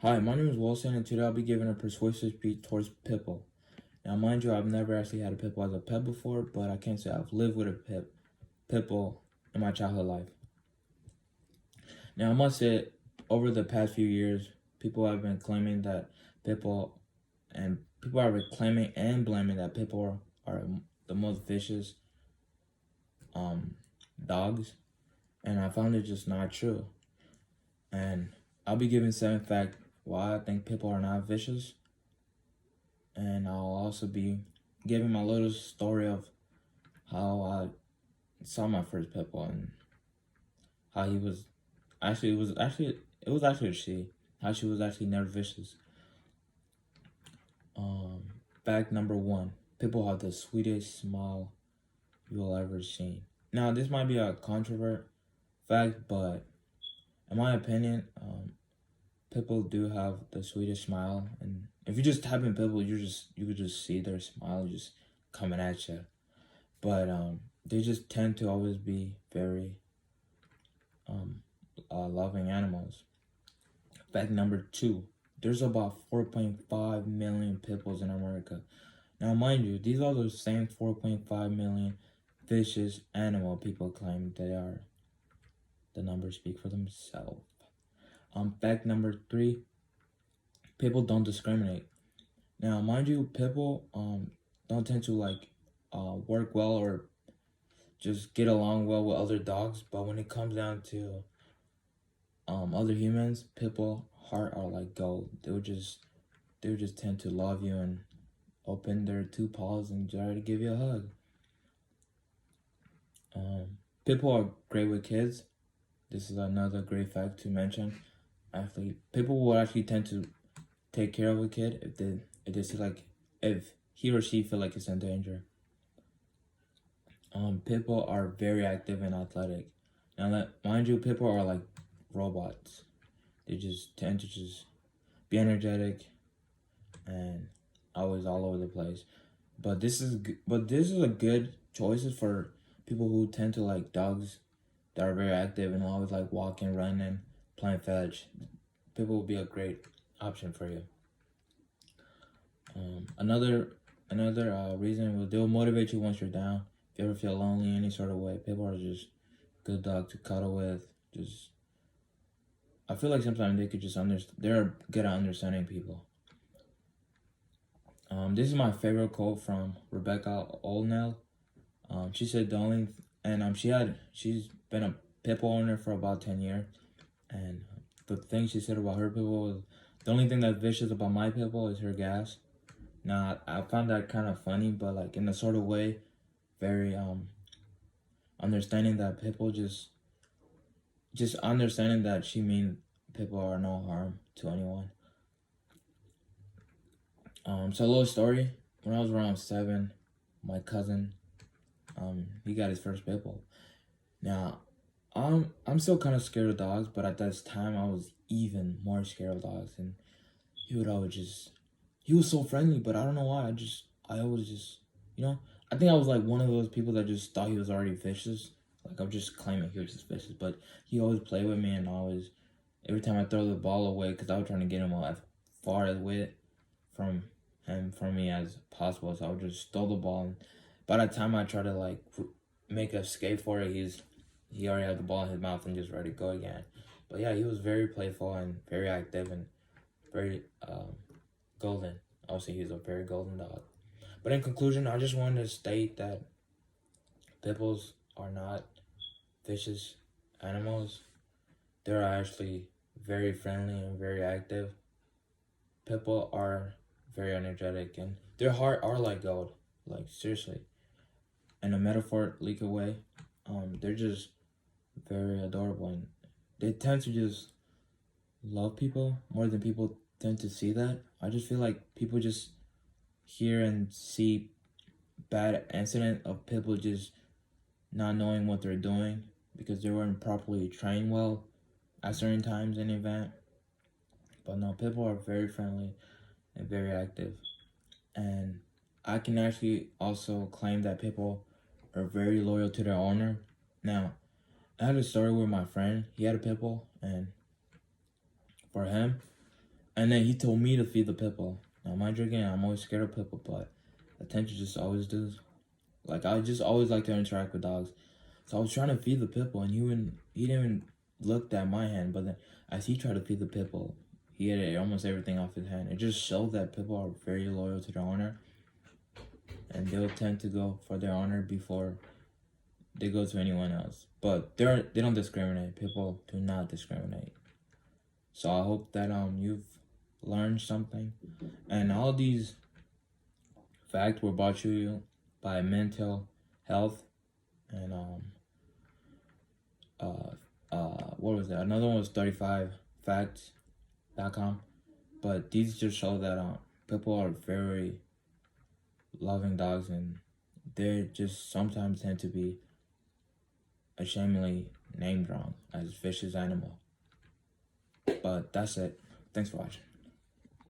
Hi, my name is Wilson, and today I'll be giving a persuasive speech towards Pitbull. Now, mind you, I've never actually had a Pitbull as a pet before, but I can say I've lived with a Pitbull in my childhood life. Now, I must say, over the past few years, people have been claiming that Pitbull, and people are claiming and blaming that Pitbull are the most vicious dogs, and I found it just not true. And I'll be giving 7 facts why I think Pitbull are not vicious. And I'll also be giving my little story of how I saw my first Pitbull and how he was actually it was actually a she. How she was actually never vicious. Fact number 1: Pitbull have the sweetest smile you'll ever seen. Now this might be a controversial fact, but in my opinion, Pitbull do have the sweetest smile, and if you just type in Pitbull, you could just see their smile just coming at you. But they just tend to always be very loving animals. Fact number 2: there's about 4.5 million Pitbulls in America. Now, mind you, these are the same 4.5 million vicious animal people claim they are. The numbers speak for themselves. Fact number 3: Pitbull don't discriminate. Now, mind you, Pitbull don't tend to work well or just get along well with other dogs, but when it comes down to other humans, Pitbull heart are like gold. They would just tend to love you and open their 2 paws and try to give you a hug. Pitbull are great with kids. This is another great fact to mention. Actually, Pitbull will actually tend to take care of a kid if they see if he or she feel like it's in danger. Pitbull are very active and athletic. Now, mind you, Pitbull are like robots. They just tend to just be energetic and always all over the place. But this is a good choice for people who tend to like dogs that are very active and always like walking, running, playing fetch. Pitbull will be a great option for you. Another reason they'll motivate you once you're down. If you ever feel lonely any sort of way, Pitbull are just good dog to cuddle with. I feel like sometimes they could just they're good at understanding people. This is my favorite quote from Rebecca Olnell. She said she's been a Pitbull owner for about 10 years, and the thing she said about her Pitbull was, the only thing that's vicious about my Pitbull is her gas. Now, I found that kind of funny, but like in a sort of way, very understanding that Pitbull just understanding that she means Pitbull are no harm to anyone. So a little story. When I was around 7, my cousin, he got his first Pitbull. Now, I'm still kind of scared of dogs, but at this time I was even more scared of dogs, and he was so friendly, but I don't know why. I always just, I think I was like one of those people that just thought he was already vicious. Like I'm just claiming he was just vicious, but he always played with me and every time I throw the ball away, because I was trying to get him as far away from me as possible, so I would just throw the ball, and by the time I try to make a escape for it, he already had the ball in his mouth and just ready to go again. But yeah, he was very playful and very active and very golden. Obviously, he's a very golden dog. But in conclusion, I just wanted to state that Pitbulls are not vicious animals. They're actually very friendly and very active. Pitbull are very energetic, and their heart are like gold. Like seriously, in a metaphorical way, they're just very adorable, and they tend to just love people more than people tend to see that. I just feel like people just hear and see bad incident of people just not knowing what they're doing because they weren't properly trained well at certain times in the event. But no, people are very friendly and very active. And I can actually also claim that people are very loyal to their owner. Now, I had a story with my friend. He had a Pitbull, and for him, And then he told me to feed the pit bull. Now, mind you, again, I'm always scared of pit bull, but attention just always does. Like, I just always like to interact with dogs. So I was trying to feed the pit bull, and he didn't even look at my hand. But then, as he tried to feed the pit bull, he had almost everything off his hand. It just showed that pit bull are very loyal to their owner, and they'll tend to go for their owner before they go to anyone else. But they don't discriminate. Pit bull do not discriminate. So I hope that you've learned something, and all these facts were brought to you by Mental Health and what was that? Another one was 35facts.com. But these just show that people are very loving dogs, and they just sometimes tend to be ashamedly named wrong as vicious animal. But that's it. Thanks for watching.